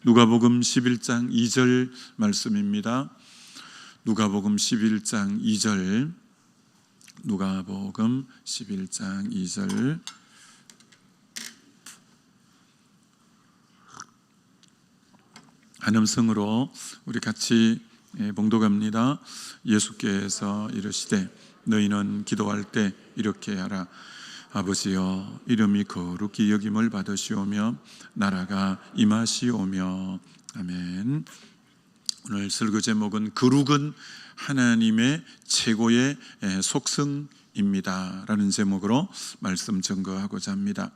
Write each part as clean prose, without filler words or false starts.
누가복음 11장 2절 말씀입니다. 누가복음 11장 2절, 누가복음 11장 2절. 한음성으로 우리 같이 봉독합니다. 예수께서 이르시되 너희는 기도할 때 이렇게 하라. 아버지여, 이름이 거룩히 여김을 받으시오며 나라가 임하시오며. 아멘. 오늘 설교 제목은 거룩은 하나님의 최고의 속성입니다 라는 제목으로 말씀 증거하고자 합니다.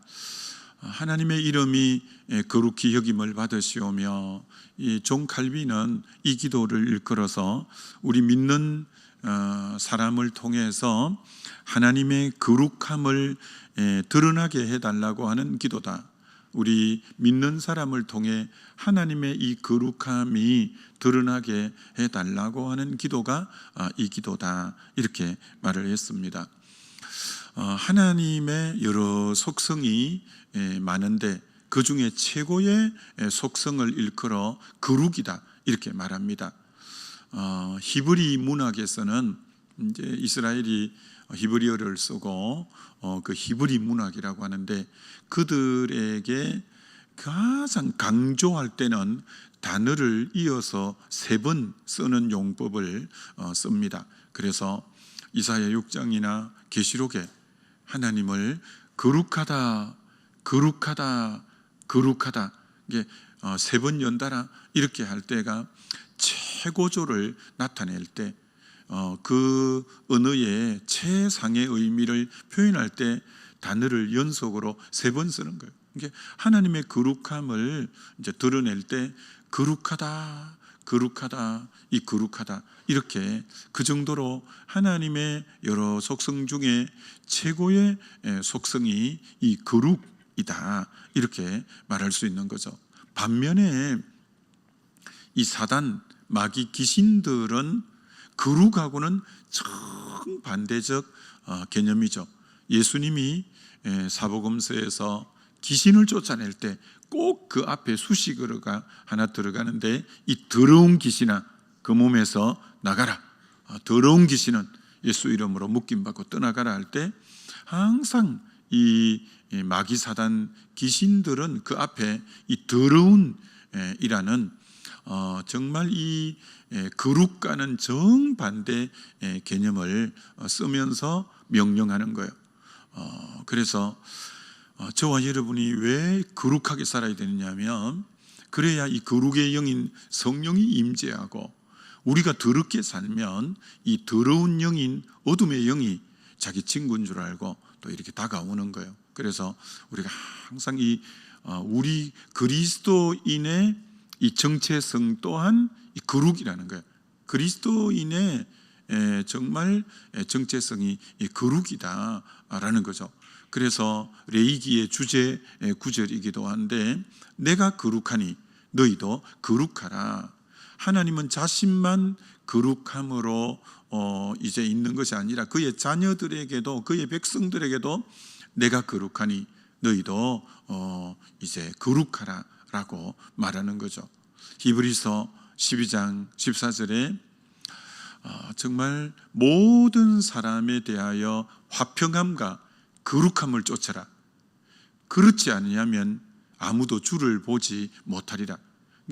하나님의 이름이 거룩히 여김을 받으시오며, 이 존 칼빈은 이 기도를 일컬어서 우리 믿는 사람을 통해서 하나님의 거룩함을 드러나게 해달라고 하는 기도다. 우리 믿는 사람을 통해 하나님의 이 거룩함이 드러나게 해달라고 하는 기도가 이 기도다, 이렇게 말을 했습니다. 하나님의 여러 속성이 많은데 그 중에 최고의 속성을 일컬어 거룩이다, 이렇게 말합니다. 히브리 문학에서는 이제 이스라엘이 히브리어를 쓰고 그 히브리 문학이라고 하는데, 그들에게 가장 강조할 때는 단어를 이어서 3번 쓰는 용법을 씁니다. 그래서 이사야 6장이나 계시록에 하나님을 거룩하다, 거룩하다, 거룩하다, 이게 3번 연달아 이렇게 할 때가 최고조를 나타낼 때, 그 언어의 최상의 의미를 표현할 때 단어를 연속으로 3번 쓰는 거예요. 이게 하나님의 거룩함을 이제 드러낼 때 거룩하다, 거룩하다, 이 거룩하다, 이렇게 그 정도로 하나님의 여러 속성 중에 최고의 속성이 이 거룩이다, 이렇게 말할 수 있는 거죠. 반면에 이 사단, 마귀, 귀신들은 거룩하고는 정반대적 개념이죠. 예수님이 사복음서에서 귀신을 쫓아낼 때 꼭 그 앞에 수식어가 하나 들어가는데, 이 더러운 귀신아 그 몸에서 나가라. 더러운 귀신은 예수 이름으로 묶임받고 떠나가라 할 때 항상 이 마귀, 사단, 귀신들은 그 앞에 이 더러운 이라는 정말 이 거룩과는 정반대 개념을 쓰면서 명령하는 거예요. 그래서 저와 여러분이 왜 거룩하게 살아야 되느냐면, 그래야 이 거룩의 영인 성령이 임재하고, 우리가 더럽게 살면 이 더러운 영인 어둠의 영이 자기 친구인 줄 알고 또 이렇게 다가오는 거예요. 그래서 우리가 항상 우리 그리스도인의 이 정체성 또한 이 거룩이라는 거예요. 그리스도인의 정말 정체성이 이 거룩이다라는 거죠. 그래서 레위기의 주제 구절이기도 한데, 내가 거룩하니 너희도 거룩하라. 하나님은 자신만 거룩함으로 이제 있는 것이 아니라 그의 자녀들에게도, 그의 백성들에게도 내가 거룩하니 너희도 이제 거룩하라 라고 말하는 거죠. 히브리서 12장 14절에 정말 모든 사람에 대하여 화평함과 거룩함을 쫓아라. 그렇지 않으면 아무도 주를 보지 못하리라.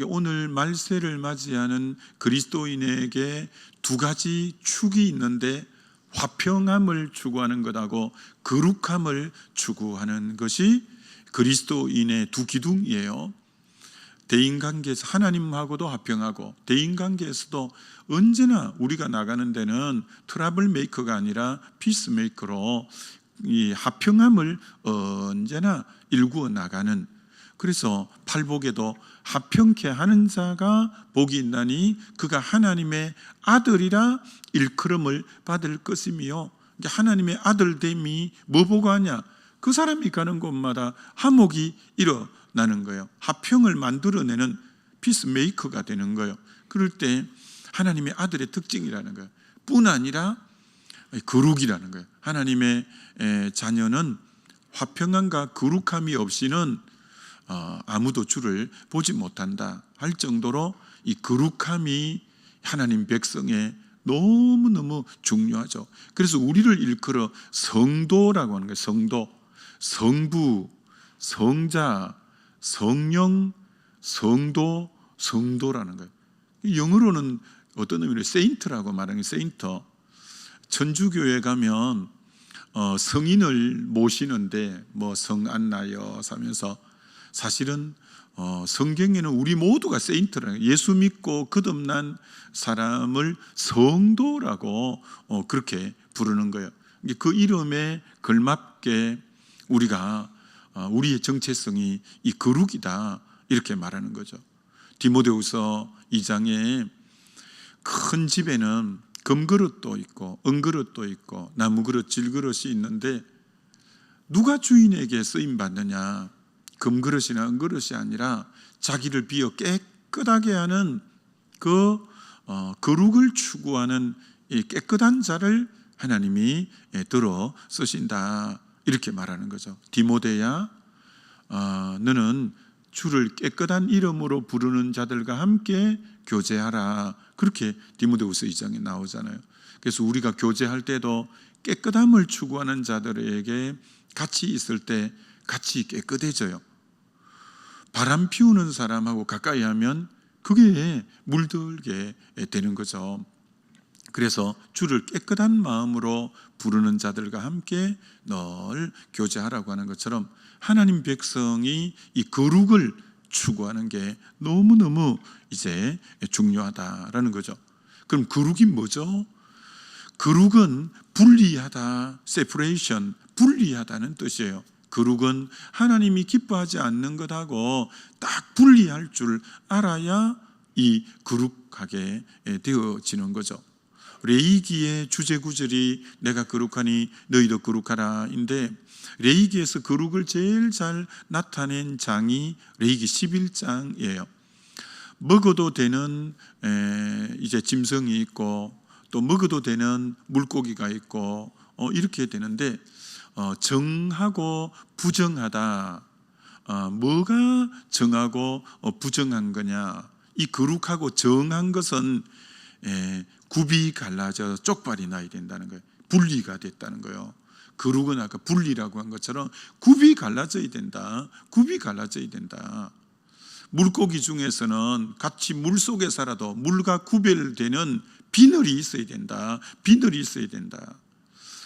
오늘 말세를 맞이하는 그리스도인에게 2가지 축이 있는데, 화평함을 추구하는 것하고 거룩함을 추구하는 것이 그리스도인의 2 기둥이에요. 대인관계에서 하나님하고도 화평하고, 대인관계에서도 언제나 우리가 나가는 데는 트러블 메이커가 아니라 피스 메이커로 이 화평함을 언제나 일구어 나가는, 그래서 팔복에도 화평케 하는 자가 복이 있나니 그가 하나님의 아들이라 일컬음을 받을 것이며, 하나님의 아들됨이 뭐 보고 하냐? 그 사람이 가는 곳마다 화목이 일어나는 거예요. 화평을 만들어내는 피스메이커가 되는 거예요. 그럴 때 하나님의 아들의 특징이라는 거예요. 뿐 아니라 거룩이라는 거예요. 하나님의 자녀는 화평함과 거룩함이 없이는 아무도 주를 보지 못한다 할 정도로 이 거룩함이 하나님 백성의 너무너무 중요하죠. 그래서 우리를 일컬어 성도라고 하는 거예요. 성도, 성부, 성자, 성령, 성도, 성도라는 거예요. 영어로는 어떤 의미로 세인트라고 말하는 게 세인터. 천주교에 가면 성인을 모시는데 뭐 성안나여 하면서 사실은 성경에는 우리 모두가 세인트라는 거예요. 예수 믿고 거듭난 사람을 성도라고 그렇게 부르는 거예요. 그 이름에 걸맞게 우리가 우리의 정체성이 이 거룩이다 이렇게 말하는 거죠. 디모데후서 2장에 큰 집에는 금그릇도 있고 은그릇도 있고 나무그릇, 질그릇이 있는데 누가 주인에게 쓰임 받느냐? 금그릇이나 은그릇이 아니라 자기를 비워 깨끗하게 하는 그 거룩을 추구하는 이 깨끗한 자를 하나님이 들어 쓰신다 이렇게 말하는 거죠. 디모데야, 너는 주를 깨끗한 이름으로 부르는 자들과 함께 교제하라. 그렇게 디모데후서 2장에 나오잖아요. 그래서 우리가 교제할 때도 깨끗함을 추구하는 자들에게 같이 있을 때 같이 깨끗해져요. 바람 피우는 사람하고 가까이 하면 그게 물들게 되는 거죠. 그래서 주를 깨끗한 마음으로 부르는 자들과 함께 늘 교제하라고 하는 것처럼 하나님 백성이 이 거룩을 추구하는 게 너무너무 이제 중요하다라는 거죠. 그럼 거룩이 뭐죠? 거룩은 분리하다, separation, 분리하다는 뜻이에요. 거룩은 하나님이 기뻐하지 않는 것하고 딱 분리할 줄 알아야 이 거룩하게 되어지는 거죠. 레위기의 주제 구절이 내가 거룩하니 너희도 거룩하라 인데 레위기에서 거룩을 제일 잘 나타낸 장이 레위기 11장이에요. 먹어도 되는 이제 짐승이 있고 또 먹어도 되는 물고기가 있고 이렇게 되는데 정하고 부정하다. 뭐가 정하고 부정한 거냐? 이 거룩하고 정한 것은 굽이 갈라져 쪽발이 나야 된다는 거예요. 분리가 됐다는 거예요. 거룩은 아까 분리라고 한 것처럼 굽이 갈라져야 된다. 굽이 갈라져야 된다. 물고기 중에서는 같이 물 속에 살아도 물과 구별되는 비늘이 있어야 된다. 비늘이 있어야 된다.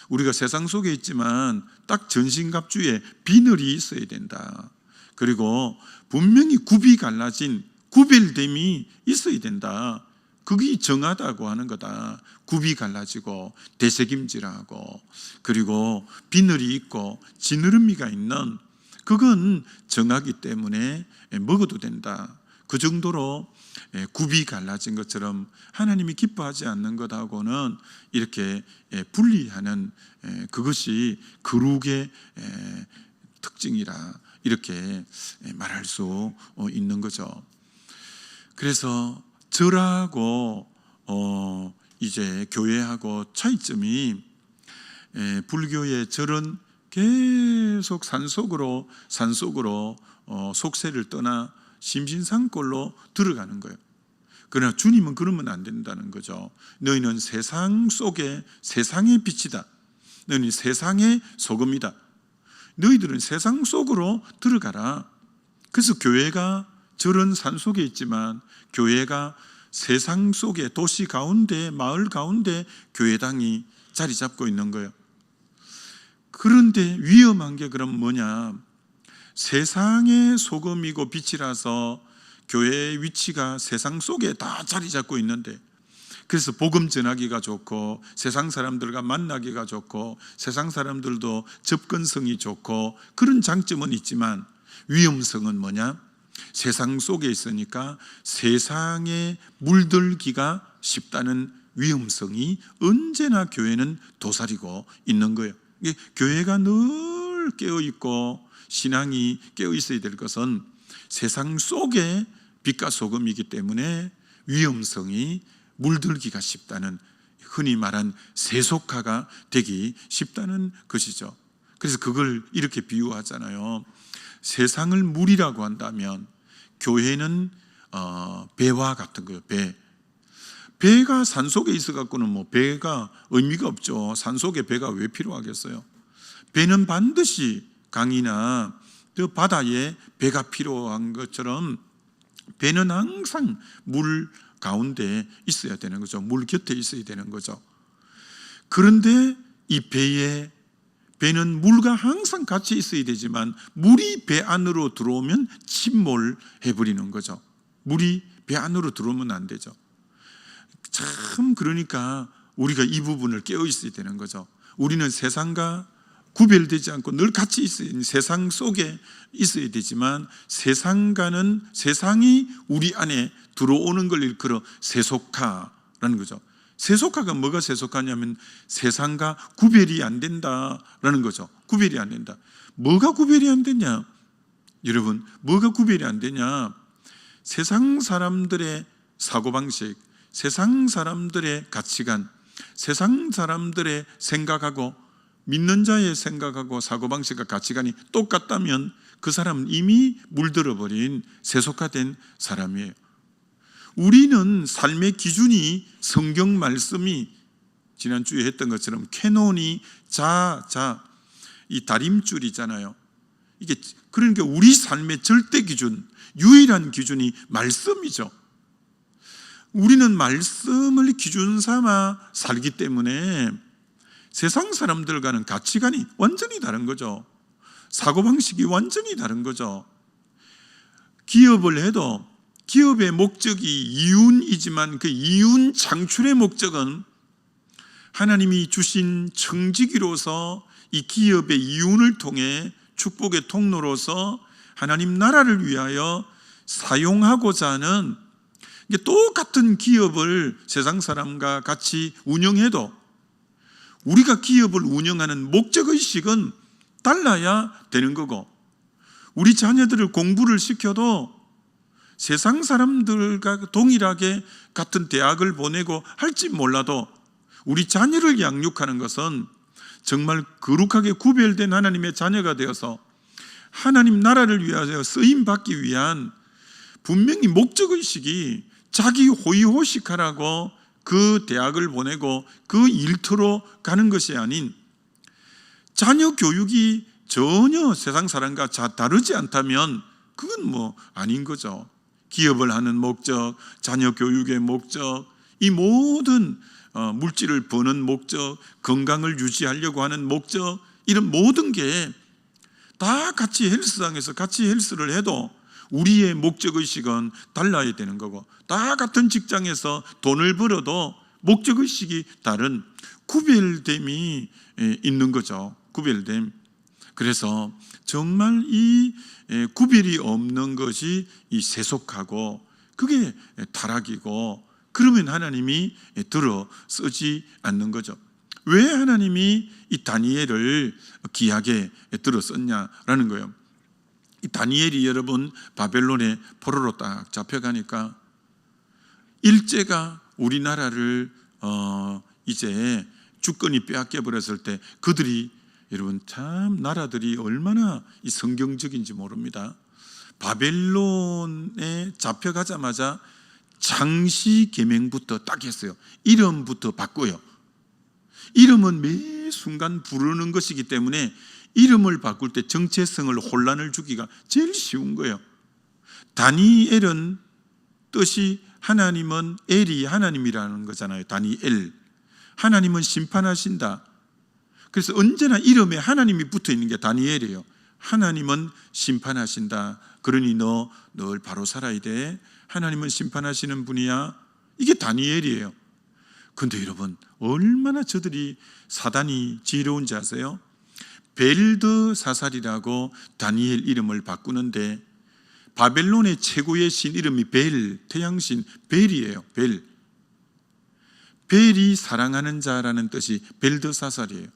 우리가 세상 속에 있지만 딱 전신갑주에 비늘이 있어야 된다. 그리고 분명히 굽이 갈라진 구별됨이 있어야 된다. 그게 정하다고 하는 거다. 굽이 갈라지고 되새김질하고 그리고 비늘이 있고 지느러미가 있는 그건 정하기 때문에 먹어도 된다. 그 정도로 굽이 갈라진 것처럼 하나님이 기뻐하지 않는 것하고는 이렇게 분리하는 그것이 거룩의 특징이라 이렇게 말할 수 있는 거죠. 그래서 절하고 이제 교회하고 차이점이 불교의 절은 계속 산속으로 속세를 떠나 심신상골로 들어가는 거예요. 그러나 주님은 그러면 안 된다는 거죠. 너희는 세상 속에 세상의 빛이다. 너희는 세상의 소금이다. 너희들은 세상 속으로 들어가라. 그래서 교회가 절은 산속에 있지만 교회가 세상 속에 도시 가운데 마을 가운데 교회당이 자리 잡고 있는 거예요. 그런데 위험한 게 그럼 뭐냐? 세상의 소금이고 빛이라서 교회의 위치가 세상 속에 다 자리 잡고 있는데 그래서 복음 전하기가 좋고 세상 사람들과 만나기가 좋고 세상 사람들도 접근성이 좋고 그런 장점은 있지만 위험성은 뭐냐? 세상 속에 있으니까 세상에 물들기가 쉽다는 위험성이 언제나 교회는 도사리고 있는 거예요. 교회가 늘 깨어있고 신앙이 깨어있어야 될 것은 세상 속에 빛과 소금이기 때문에 위험성이 물들기가 쉽다는 흔히 말한 세속화가 되기 쉽다는 것이죠. 그래서 그걸 이렇게 비유하잖아요. 세상을 물이라고 한다면 교회는 배와 같은 거예요. 배가 산속에 있어 갖고는 뭐 배가 의미가 없죠. 산속에 배가 왜 필요하겠어요? 배는 반드시 강이나 그 바다에 배가 필요한 것처럼 배는 항상 물 가운데 있어야 되는 거죠. 물 곁에 있어야 되는 거죠. 그런데 이 배는 물과 항상 같이 있어야 되지만 물이 배 안으로 들어오면 침몰해버리는 거죠. 물이 배 안으로 들어오면 안 되죠. 참 그러니까 우리가 이 부분을 깨어 있어야 되는 거죠. 우리는 세상과 구별되지 않고 늘 같이 있어야, 세상 속에 있어야 되지만 세상이 우리 안에 들어오는 걸 일컬어 세속화라는 거죠. 세속화가 뭐가 세속화냐면 세상과 구별이 안 된다라는 거죠. 구별이 안 된다. 뭐가 구별이 안 되냐? 여러분, 뭐가 구별이 안 되냐? 세상 사람들의 사고방식, 세상 사람들의 가치관, 세상 사람들의 생각하고 믿는 자의 생각하고 사고방식과 가치관이 똑같다면 그 사람은 이미 물들어버린 세속화된 사람이에요. 우리는 삶의 기준이 성경 말씀이 지난주에 했던 것처럼 캐논이 이 다림줄이잖아요. 이게 그러니까 우리 삶의 절대 기준, 유일한 기준이 말씀이죠. 우리는 말씀을 기준 삼아 살기 때문에 세상 사람들과는 가치관이 완전히 다른 거죠. 사고방식이 완전히 다른 거죠. 기업을 해도 기업의 목적이 이윤이지만 그 이윤 창출의 목적은 하나님이 주신 청지기로서 이 기업의 이윤을 통해 축복의 통로로서 하나님 나라를 위하여 사용하고자 하는, 똑같은 기업을 세상 사람과 같이 운영해도 우리가 기업을 운영하는 목적의식은 달라야 되는 거고, 우리 자녀들을 공부를 시켜도 세상 사람들과 동일하게 같은 대학을 보내고 할지 몰라도 우리 자녀를 양육하는 것은 정말 거룩하게 구별된 하나님의 자녀가 되어서 하나님 나라를 위하여 쓰임받기 위한 분명히 목적의식이 자기 호의호식하라고 그 대학을 보내고 그 일터로 가는 것이 아닌, 자녀 교육이 전혀 세상 사람과 다르지 않다면 그건 뭐 아닌 거죠. 기업을 하는 목적, 자녀 교육의 목적, 이 모든 물질을 버는 목적, 건강을 유지하려고 하는 목적, 이런 모든 게 다 같이 헬스장에서 같이 헬스를 해도 우리의 목적의식은 달라야 되는 거고, 다 같은 직장에서 돈을 벌어도 목적의식이 다른 구별됨이 있는 거죠. 구별됨. 그래서 정말 이 구별이 없는 것이 이 세속하고 그게 타락이고, 그러면 하나님이 들어 쓰지 않는 거죠. 왜 하나님이 이 다니엘을 귀하게 들어 썼냐라는 거예요. 이 다니엘이 여러분 바벨론의 포로로 딱 잡혀가니까 일제가 우리나라를 이제 주권이 빼앗겨 버렸을 때 그들이, 여러분 참 나라들이 얼마나 이 성경적인지 모릅니다. 바벨론에 잡혀가자마자 창시 계명부터 딱 했어요. 이름부터 바꿔요. 이름은 매 순간 부르는 것이기 때문에 이름을 바꿀 때 정체성을 혼란을 주기가 제일 쉬운 거예요. 다니엘은 뜻이 하나님은 엘이 하나님이라는 거잖아요. 다니엘. 하나님은 심판하신다. 그래서 언제나 이름에 하나님이 붙어 있는 게 다니엘이에요. 하나님은 심판하신다. 그러니 너 늘 바로 살아야 돼. 하나님은 심판하시는 분이야. 이게 다니엘이에요. 근데 여러분 얼마나 저들이 사단이 지혜로운지 아세요? 벨드사살이라고 다니엘 이름을 바꾸는데 바벨론의 최고의 신 이름이 태양신 벨이에요. 벨이 사랑하는 자라는 뜻이 벨드사살이에요.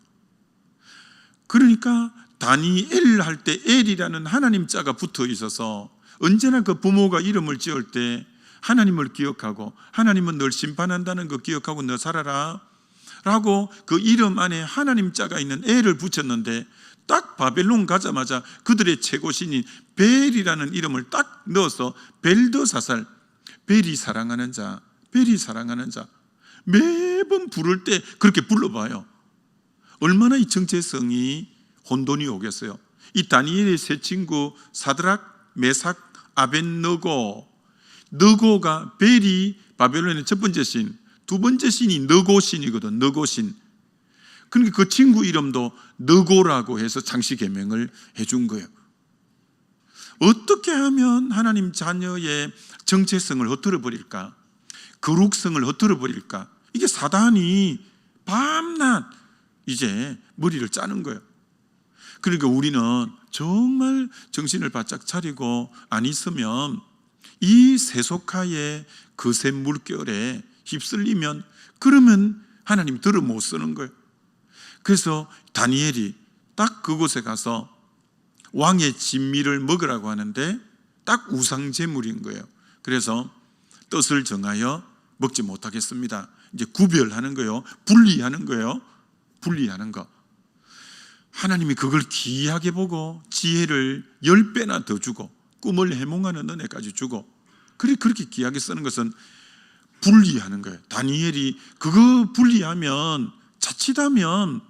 그러니까 다니엘 할 때 엘이라는 하나님 자가 붙어 있어서 언제나 그 부모가 이름을 지을 때 하나님을 기억하고 하나님은 널 심판한다는 거 기억하고 너 살아라 라고 그 이름 안에 하나님 자가 있는 엘을 붙였는데, 딱 바벨론 가자마자 그들의 최고 신인 벨이라는 이름을 딱 넣어서 벨드사살, 벨이 사랑하는 자, 벨이 사랑하는 자, 매번 부를 때 그렇게 불러봐요. 얼마나 이 정체성이 혼돈이 오겠어요. 이 다니엘의 세 친구 사드락, 메삭, 아벤느고, 느고가 벨이 바벨론의 첫 번째 신, 두 번째 신이 느고 신이거든. 느고 신. 그러니까 그 친구 이름도 느고라고 해서 창시 계명을 해준 거예요. 어떻게 하면 하나님 자녀의 정체성을 흩어져 버릴까? 거룩성을 흩어져 버릴까? 이게 사단이 밤낮 이제 머리를 짜는 거예요. 그러니까 우리는 정말 정신을 바짝 차리고 안 있으면 이 세속화의 거센 물결에 휩쓸리면 그러면 하나님 들어 못 쓰는 거예요. 그래서 다니엘이 딱 그곳에 가서 왕의 진미를 먹으라고 하는데 딱 우상제물인 거예요. 그래서 뜻을 정하여 먹지 못하겠습니다. 이제 구별하는 거예요. 분리하는 거예요. 분리하는 거. 하나님이 그걸 귀하게 보고 지혜를 10배나 더 주고 꿈을 해몽하는 은혜까지 주고 그렇게 귀하게 쓰는 것은 분리하는 거예요. 다니엘이 그거 분리하면 자칫하면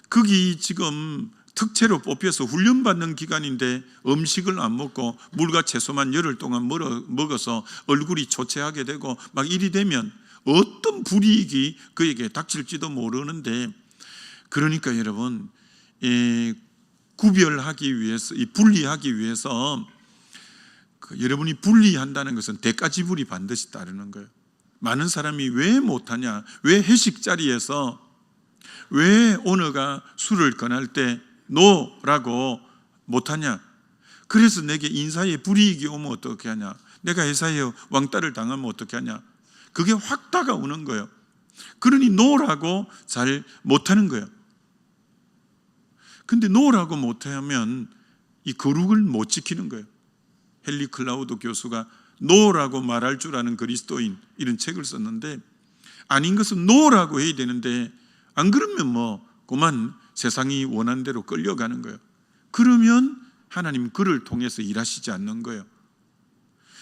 거기 지금 특채로 뽑혀서 훈련받는 기간인데 음식을 안 먹고 물과 채소만 열흘 동안 먹어서 얼굴이 초췌하게 되고 막 이리 되면 어떤 불이익이 그에게 닥칠지도 모르는데, 그러니까 여러분 구별하기 위해서, 분리하기 위해서 여러분이 분리한다는 것은 대가 지불이 반드시 따르는 거예요. 많은 사람이 왜 못하냐, 왜 회식 자리에서 왜 오너가 술을 권할 때 노라고 못하냐, 그래서 내게 인사에 불이익이 오면 어떻게 하냐, 내가 회사에 왕따를 당하면 어떻게 하냐, 그게 확 다가오는 거예요. 그러니 노라고 잘 못하는 거예요. 근데 노라고 못하면 이 거룩을 못 지키는 거예요. 헨리 클라우드 교수가 노라고 말할 줄 아는 그리스도인 이런 책을 썼는데, 아닌 것은 노라고 해야 되는데 안 그러면 그만 세상이 원하는 대로 끌려가는 거예요. 그러면 하나님 그를 통해서 일하시지 않는 거예요.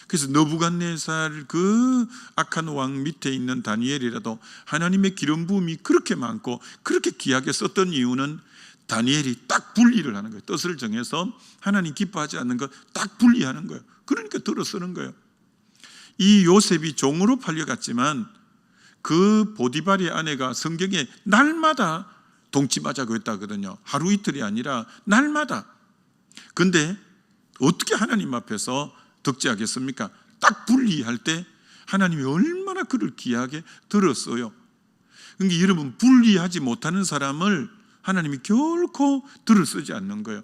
그래서 느부갓네살 그 악한 왕 밑에 있는 다니엘이라도 하나님의 기름 부음이 그렇게 많고 그렇게 귀하게 썼던 이유는 다니엘이 딱 분리를 하는 거예요. 뜻을 정해서 하나님 기뻐하지 않는 거 딱 분리하는 거예요. 그러니까 들어 쓰는 거예요. 이 요셉이 종으로 팔려갔지만 그 보디발의 아내가 성경에 날마다 동침하자고 했다거든요. 하루 이틀이 아니라 날마다. 근데 어떻게 하나님 앞에서 덕지하겠습니까? 딱 분리할 때 하나님이 얼마나 그를 귀하게 들었어요. 그러니까 여러분, 분리하지 못하는 사람을 하나님이 결코 들어 쓰지 않는 거예요.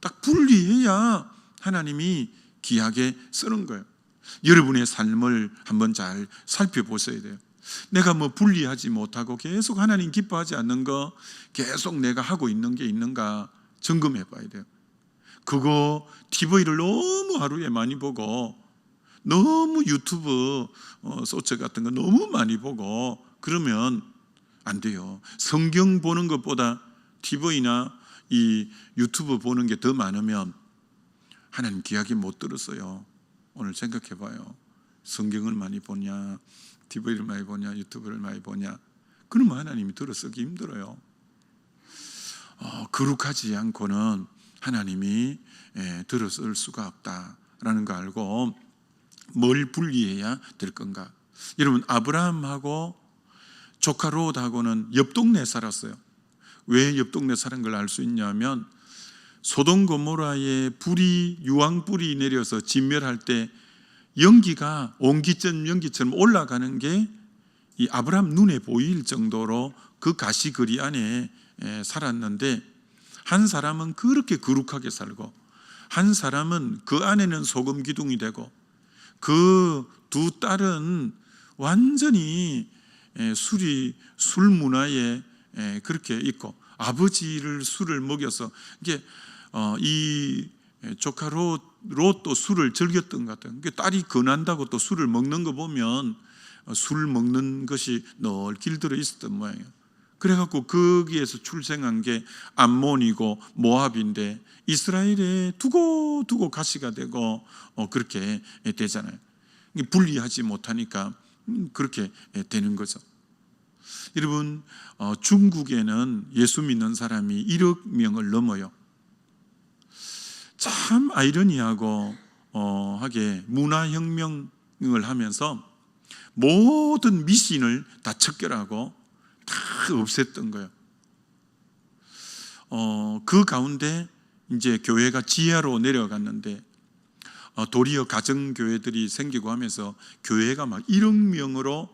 딱 분리해야 하나님이 귀하게 쓰는 거예요. 여러분의 삶을 한번 잘 살펴보셔야 돼요. 내가 분리하지 못하고 계속 하나님 기뻐하지 않는 거 계속 내가 하고 있는 게 있는가 점검해 봐야 돼요. 그거 TV를 너무 하루에 많이 보고 너무 유튜브 소체 같은 거 너무 많이 보고 그러면 안 돼요. 성경 보는 것보다 TV나 이 유튜브 보는 게 더 많으면 하나님 귀하게 못 들었어요. 오늘 생각해 봐요. 성경을 많이 보냐, TV를 많이 보냐, 유튜브를 많이 보냐, 그러면 하나님이 들어쓰기 힘들어요. 거룩하지 않고는 하나님이 들어쓸 수가 없다라는 거 알고 뭘 분리해야 될 건가? 여러분, 아브라함하고 조카 롯하고는 옆 동네에 살았어요. 왜 옆 동네에 사는 걸 알 수 있냐면 소돔 고모라에 유황불이 내려서 진멸할 때 연기가 연기처럼 올라가는 게 이 아브라함 눈에 보일 정도로 그 가시거리 안에 살았는데, 한 사람은 그렇게 거룩하게 살고 한 사람은 그 안에는 소금 기둥이 되고 그 두 딸은 완전히 술 문화에 그렇게 있고 아버지를 술을 먹여서 이게 이 조카 롯도 술을 즐겼던 것 같아요. 딸이 권한다고 또 술을 먹는 거 보면 술 먹는 것이 늘 길들어 있었던 모양이에요. 그래갖고 거기에서 출생한 게 암몬이고 모압인데 이스라엘에 두고 가시가 되고 그렇게 되잖아요. 분리하지 못하니까 그렇게 되는 거죠. 여러분, 중국에는 예수 믿는 사람이 1억 명을 넘어요. 참 아이러니하고 하게 문화혁명을 하면서 모든 미신을 다 척결하고 다 없앴던 거예요. 그 가운데 이제 교회가 지하로 내려갔는데 도리어 가정교회들이 생기고 하면서 교회가 막 1억 명으로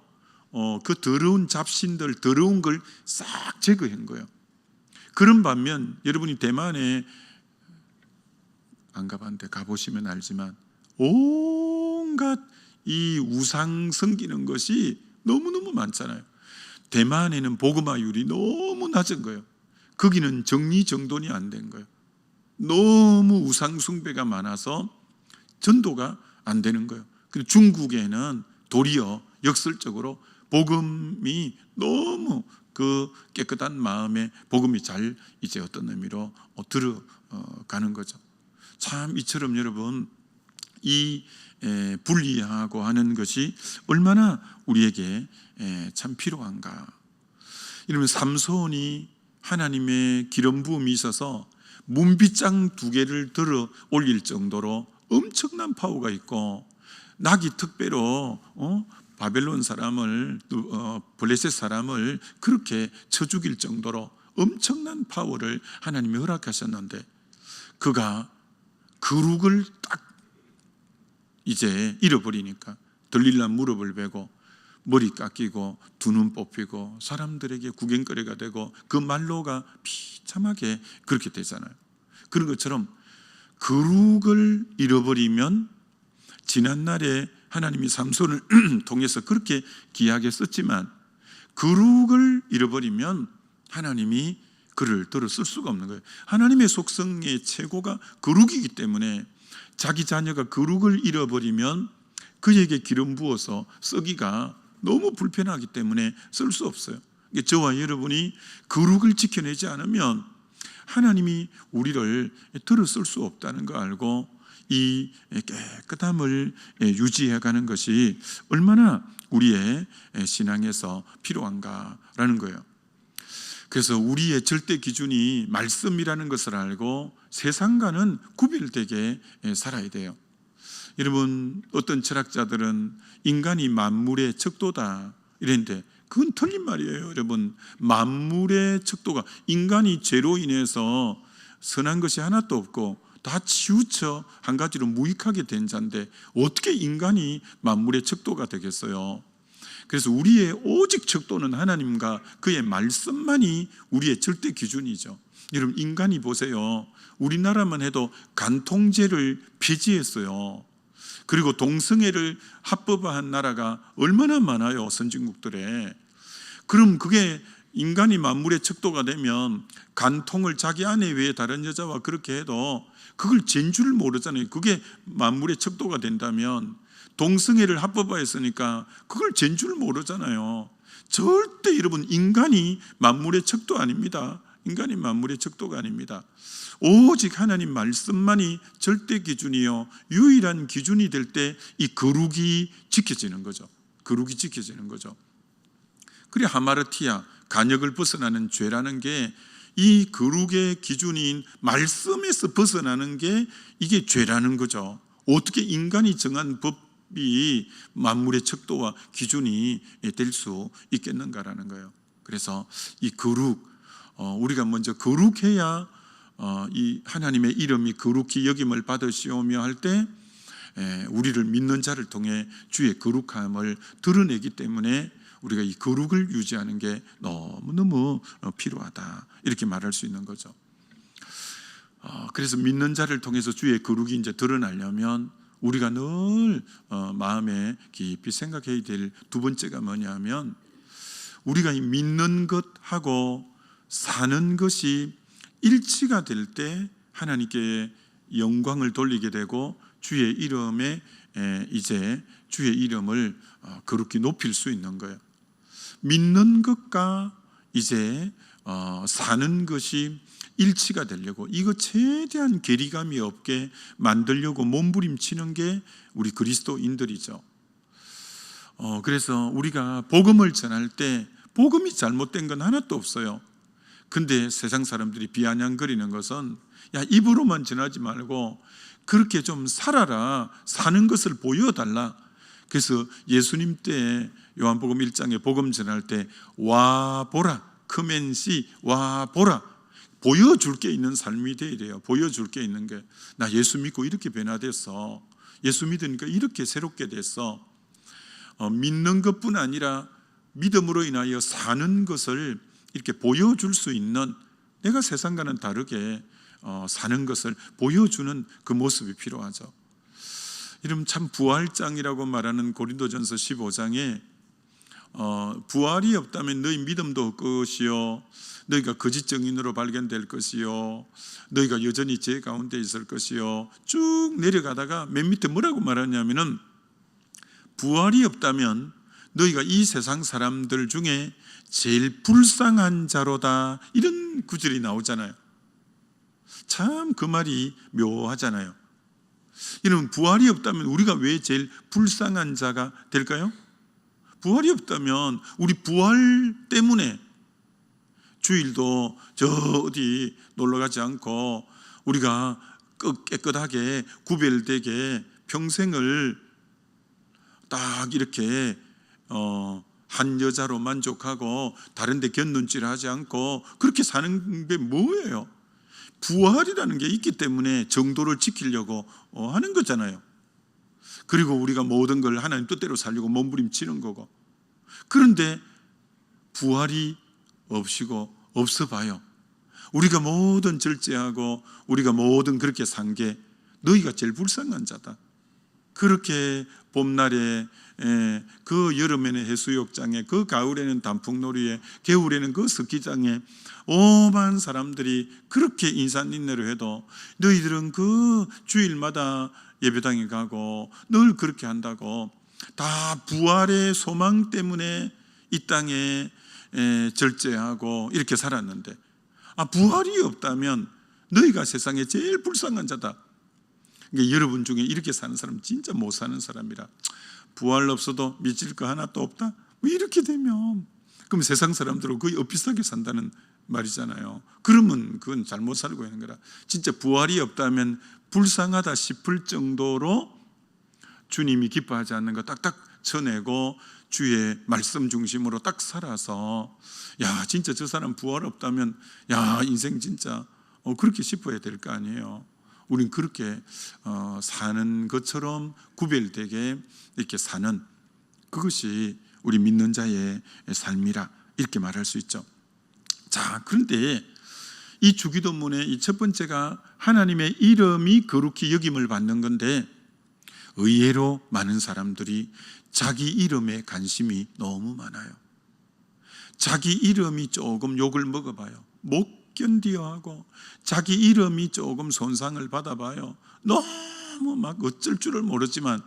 그 더러운 잡신들, 더러운 걸 싹 제거한 거예요. 그런 반면 여러분이 대만에 안 가봤는데 가보시면 알지만 온갖 이 우상 섬기는 것이 너무너무 많잖아요. 대만에는 복음화율이 너무 낮은 거예요. 거기는 정리정돈이 안 된 거예요. 너무 우상 숭배가 많아서 전도가 안 되는 거예요. 그리고 중국에는 도리어 역설적으로 복음이 너무 그 깨끗한 마음에 복음이 잘 이제 어떤 의미로 들어가는 거죠. 참 이처럼 여러분 이 분리하고 하는 것이 얼마나 우리에게 참 필요한가. 이러면 삼손이 하나님의 기름 부음이 있어서 문빗장 2개를 들어 올릴 정도로 엄청난 파워가 있고, 낙이 특배로 바벨론 사람을 블레셋 사람을 그렇게 쳐 죽일 정도로 엄청난 파워를 하나님이 허락하셨는데, 그가 그룩을 딱 이제 잃어버리니까 들릴라 무릎을 베고 머리 깎이고 두 눈 뽑히고 사람들에게 구경거리가 되고 그 말로가 비참하게 그렇게 되잖아요. 그런 것처럼 그룩을 잃어버리면, 지난날에 하나님이 삼손을 통해서 그렇게 귀하게 썼지만 그룩을 잃어버리면 하나님이 그를 들어 쓸 수가 없는 거예요. 하나님의 속성의 최고가 거룩이기 때문에 자기 자녀가 거룩을 잃어버리면 그에게 기름 부어서 쓰기가 너무 불편하기 때문에 쓸 수 없어요. 저와 여러분이 거룩을 지켜내지 않으면 하나님이 우리를 들어 쓸 수 없다는 거 알고 이 깨끗함을 유지해가는 것이 얼마나 우리의 신앙에서 필요한가라는 거예요. 그래서 우리의 절대 기준이 말씀이라는 것을 알고 세상과는 구별되게 살아야 돼요. 여러분, 어떤 철학자들은 인간이 만물의 척도다 이랬는데 그건 틀린 말이에요. 여러분, 만물의 척도가, 인간이 죄로 인해서 선한 것이 하나도 없고 다 치우쳐 한 가지로 무익하게 된 자인데 어떻게 인간이 만물의 척도가 되겠어요? 그래서 우리의 오직 척도는 하나님과 그의 말씀만이 우리의 절대 기준이죠. 여러분, 인간이 보세요. 우리나라만 해도 간통죄를 폐지했어요. 그리고 동성애를 합법화한 나라가 얼마나 많아요, 선진국들에. 그럼 그게 인간이 만물의 척도가 되면 간통을 자기 아내 외에 다른 여자와 그렇게 해도 그걸 죄인 줄 모르잖아요. 그게 만물의 척도가 된다면, 동성애를 합법화했으니까 그걸 죄인 줄 모르잖아요. 절대 여러분, 인간이 만물의 척도 아닙니다. 인간이 만물의 척도가 아닙니다. 오직 하나님 말씀만이 절대 기준이요 유일한 기준이 될 때 이 거룩이 지켜지는 거죠. 거룩이 지켜지는 거죠. 그래 하마르티아, 간역을 벗어나는 죄라는 게 이 거룩의 기준인 말씀에서 벗어나는 게 이게 죄라는 거죠. 어떻게 인간이 정한 법이 만물의 척도와 기준이 될 수 있겠는가라는 거예요. 그래서 이 거룩, 우리가 먼저 거룩해야 이 하나님의 이름이 거룩히 여김을 받으시오며 할 때 우리를 믿는 자를 통해 주의 거룩함을 드러내기 때문에 우리가 이 거룩을 유지하는 게 너무너무 필요하다, 이렇게 말할 수 있는 거죠. 그래서 믿는 자를 통해서 주의 거룩이 이제 드러나려면 우리가 늘 마음에 깊이 생각해야 될 두 번째가 뭐냐면, 우리가 이 믿는 것하고 사는 것이 일치가 될 때 하나님께 영광을 돌리게 되고 주의 이름에 이제 주의 이름을 거룩히 높일 수 있는 거예요. 믿는 것과 이제 사는 것이 일치가 되려고 이거 최대한 괴리감이 없게 만들려고 몸부림치는 게 우리 그리스도인들이죠. 그래서 우리가 복음을 전할 때 복음이 잘못된 건 하나도 없어요. 근데 세상 사람들이 비아냥거리는 것은 야, 입으로만 전하지 말고 그렇게 좀 살아라, 사는 것을 보여달라. 그래서 예수님 때 요한복음 1장에 복음 전할 때 와 보라, 크멘시 와 보라, 보여줄 게 있는 삶이 돼야 돼요. 보여줄 게 있는 게, 나 예수 믿고 이렇게 변화됐어, 예수 믿으니까 이렇게 새롭게 됐어. 믿는 것뿐 아니라 믿음으로 인하여 사는 것을 이렇게 보여줄 수 있는, 내가 세상과는 다르게 사는 것을 보여주는 그 모습이 필요하죠. 이름 참 부활장이라고 말하는 고린도전서 15장에 부활이 없다면 너희 믿음도 없것이요, 너희가 거짓 증인으로 발견될 것이요, 너희가 여전히 죄 가운데 있을 것이요, 쭉 내려가다가 맨 밑에 뭐라고 말하냐면은 부활이 없다면 너희가 이 세상 사람들 중에 제일 불쌍한 자로다, 이런 구절이 나오잖아요. 참 그 말이 묘하잖아요. 여러분, 부활이 없다면 우리가 왜 제일 불쌍한 자가 될까요? 부활이 없다면 우리 부활 때문에 주일도 저 어디 놀러 가지 않고 우리가 깨끗하게 구별되게 평생을 딱 이렇게 한 여자로 만족하고 다른 데 곁눈질 하지 않고 그렇게 사는 게 뭐예요? 부활이라는 게 있기 때문에 정도를 지키려고 하는 거잖아요. 그리고 우리가 모든 걸 하나님 뜻대로 살려고 몸부림치는 거고. 그런데 부활이 없이고 없어 봐요. 우리가 모든 절제하고 우리가 모든 그렇게 산 게 너희가 제일 불쌍한 자다. 그렇게 봄날에 그 여름에는 해수욕장에, 그 가을에는 단풍놀이에, 겨울에는 그 스키장에 오만 사람들이 그렇게 인산인해를 해도 너희들은 그 주일마다 예배당에 가고 늘 그렇게 한다고, 다 부활의 소망 때문에 이 땅에 절제하고 이렇게 살았는데, 부활이 없다면 너희가 세상에 제일 불쌍한 자다. 그러니까 여러분 중에 이렇게 사는 사람 진짜 못 사는 사람이라, 부활 없어도 믿을 거 하나도 없다? 뭐 이렇게 되면 그럼 세상 사람들은 거의 엇비슷하게 산다는 말이잖아요. 그러면 그건 잘못 살고 있는 거라. 진짜 부활이 없다면 불쌍하다 싶을 정도로 주님이 기뻐하지 않는 거 딱딱 쳐내고 주의 말씀 중심으로 딱 살아서, 야 진짜 저 사람 부활 없다면 야 인생 진짜 그렇게 싶어야 될 거 아니에요. 우린 그렇게 사는 것처럼 구별되게 이렇게 사는, 그것이 우리 믿는 자의 삶이라 이렇게 말할 수 있죠. 자, 그런데 이 주기도문의 이 첫 번째가 하나님의 이름이 거룩히 여김을 받는 건데, 의외로 많은 사람들이 자기 이름에 관심이 너무 많아요. 자기 이름이 조금 욕을 먹어봐요. 못 견디어하고 자기 이름이 조금 손상을 받아봐요. 너무 막 어쩔 줄을 모르지만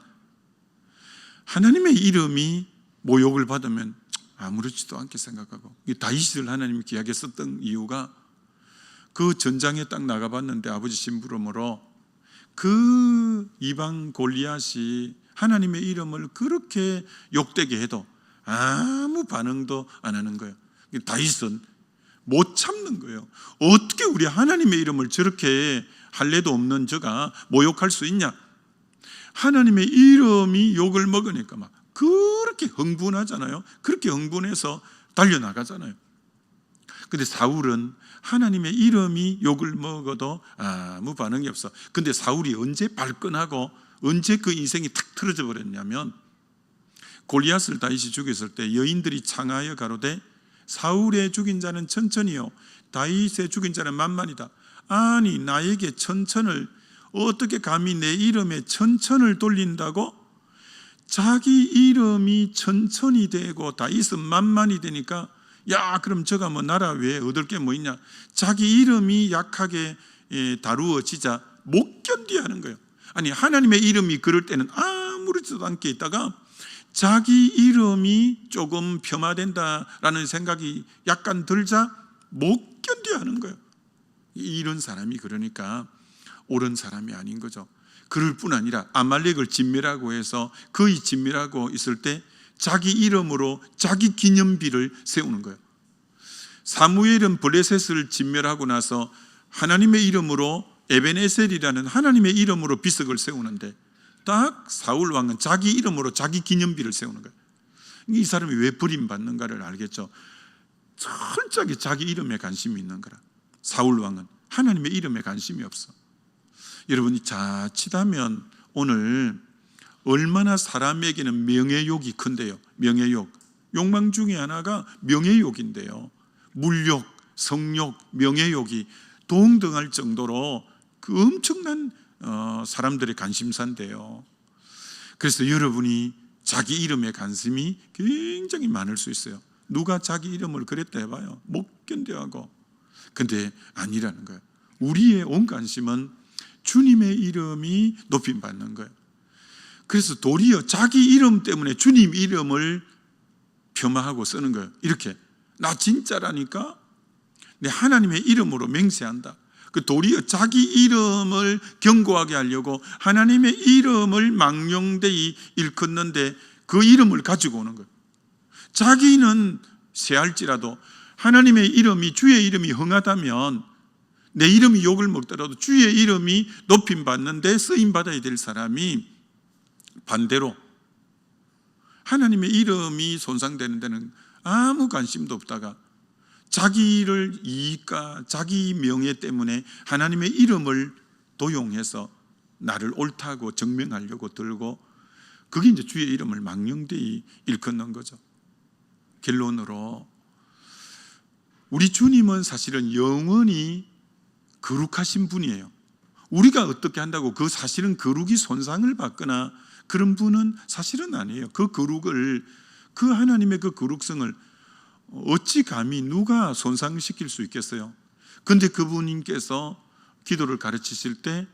하나님의 이름이 모욕을 받으면 아무렇지도 않게 생각하고, 다윗을 하나님이 귀하게 썼던 이유가 그 전장에 딱 나가봤는데 아버지 심부름으로 그 이방 골리앗이 하나님의 이름을 그렇게 욕되게 해도 아무 반응도 안 하는 거예요. 다윗은 못 참는 거예요. 어떻게 우리 하나님의 이름을 저렇게 할례도 없는 저가 모욕할 수 있냐? 하나님의 이름이 욕을 먹으니까 막 그렇게 흥분하잖아요. 그렇게 흥분해서 달려나가잖아요. 근데 사울은 하나님의 이름이 욕을 먹어도 아무 반응이 없어. 근데 사울이 언제 발끈하고 언제 그 인생이 탁 틀어져 버렸냐면, 골리앗을 다윗이 죽였을 때 여인들이 창하여 가로되 사울의 죽인 자는 천천히요 다윗의 죽인 자는 만만이다. 아니 나에게 천천을, 어떻게 감히 내 이름에 천천을 돌린다고? 자기 이름이 천천이 되고 다윗은 만만이 되니까, 야 그럼 저가 뭐 나라 외에 얻을 게 뭐 있냐? 자기 이름이 약하게 다루어지자 못 견디하는 거예요. 아니 하나님의 이름이 그럴 때는 아무렇지도 않게 있다가 자기 이름이 조금 폄하된다라는 생각이 약간 들자 못 견뎌 하는 거예요. 이런 사람이 그러니까 옳은 사람이 아닌 거죠. 그럴 뿐 아니라 아말렉을 진멸하고 해서 거의 진멸하고 있을 때 자기 이름으로 자기 기념비를 세우는 거예요. 사무엘은 블레셋을 진멸하고 나서 하나님의 이름으로 에벤에셀이라는 하나님의 이름으로 비석을 세우는데 딱 사울 왕은 자기 이름으로 자기 기념비를 세우는 거예요. 이 사람이 왜 버림받는가를 알겠죠. 철저하게 자기 이름에 관심이 있는 거라. 사울 왕은 하나님의 이름에 관심이 없어. 여러분이 자칫하면 오늘 얼마나 사람에게는 명예욕이 큰데요. 명예욕. 욕망 중에 하나가 명예욕인데요. 물욕, 성욕, 명예욕이 동등할 정도로 그 엄청난 사람들의 관심사인데요. 그래서 여러분이 자기 이름에 관심이 굉장히 많을 수 있어요. 누가 자기 이름을 그랬다 해봐요. 못 견뎌하고. 근데 아니라는 거예요. 우리의 온 관심은 주님의 이름이 높임받는 거예요. 그래서 도리어 자기 이름 때문에 주님 이름을 폄하하고 쓰는 거예요. 이렇게 나 진짜라니까 내 하나님의 이름으로 맹세한다. 그 도리어 자기 이름을 견고하게 하려고 하나님의 이름을 망령되이 일컫는데 그 이름을 가지고 오는 거예요. 자기는 세할지라도 하나님의 이름이 주의 이름이 흥하다면 내 이름이 욕을 먹더라도 주의 이름이 높임받는데 쓰임받아야 될 사람이 반대로 하나님의 이름이 손상되는 데는 아무 관심도 없다가 자기를 이익과 자기 명예 때문에 하나님의 이름을 도용해서 나를 옳다고 증명하려고 들고 그게 이제 주의 이름을 망령되이 일컫는 거죠. 결론으로 우리 주님은 사실은 영원히 거룩하신 분이에요. 우리가 어떻게 한다고 그 사실은 거룩이 손상을 받거나 그런 분은 사실은 아니에요. 그 거룩을 그 하나님의 그 거룩성을 어찌 감히 누가 손상시킬 수 있겠어요? 그런데 그분님께서 기도를 가르치실 때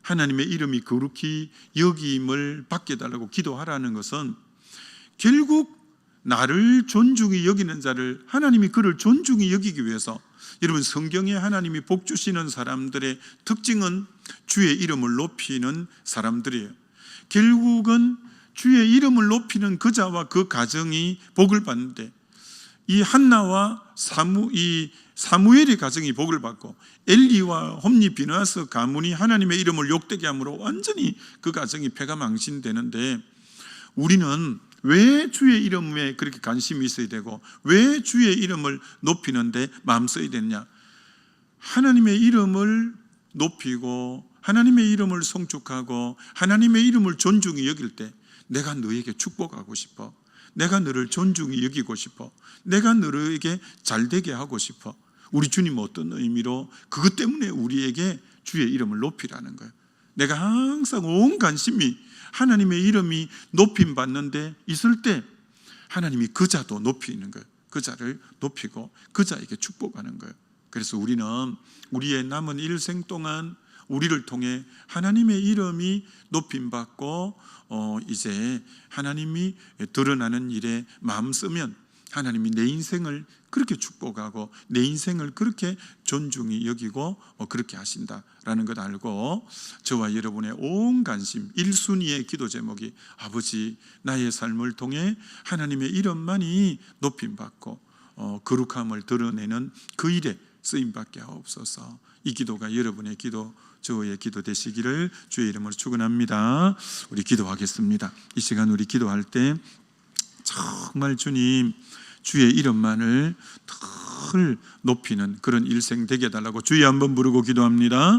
하나님의 이름이 거룩히 여김을 받게 해달라고 기도하라는 것은 결국 나를 존중히 여기는 자를 하나님이 그를 존중히 여기기 위해서 여러분 성경에 하나님이 복 주시는 사람들의 특징은 주의 이름을 높이는 사람들이에요. 결국은 주의 이름을 높이는 그자와 그 가정이 복을 받는데 이 한나와 사무엘의 가정이 복을 받고 엘리와 홈리 비느하스 가문이 하나님의 이름을 욕되게 함으로 완전히 그 가정이 폐가 망신되는데 우리는 왜 주의 이름에 그렇게 관심이 있어야 되고 왜 주의 이름을 높이는데 마음 써야 되느냐? 하나님의 이름을 높이고 하나님의 이름을 송축하고 하나님의 이름을 존중히 여길 때 내가 너에게 축복하고 싶어. 내가 너를 존중히 여기고 싶어. 내가 너에게 잘되게 하고 싶어. 우리 주님은 어떤 의미로 그것 때문에 우리에게 주의 이름을 높이라는 거예요. 내가 항상 온 관심이 하나님의 이름이 높임 받는데 있을 때 하나님이 그 자도 높이는 거예요. 그 자를 높이고 그 자에게 축복하는 거예요. 그래서 우리는 우리의 남은 일생 동안 우리를 통해 하나님의 이름이 높임 받고 이제 하나님이 드러나는 일에 마음 쓰면 하나님이 내 인생을 그렇게 축복하고 내 인생을 그렇게 존중히 여기고 그렇게 하신다라는 것 알고 저와 여러분의 온 관심 1순위의 기도 제목이 아버지 나의 삶을 통해 하나님의 이름만이 높임받고 거룩함을 드러내는 그 일에 쓰임받게 하옵소서. 이 기도가 여러분의 기도 저의 기도 되시기를 주의 이름으로 축원합니다. 우리 기도하겠습니다. 이 시간 우리 기도할 때 정말 주님 주의 이름만을 늘 높이는 그런 일생 되게 해달라고 주의 한번 부르고 기도합니다.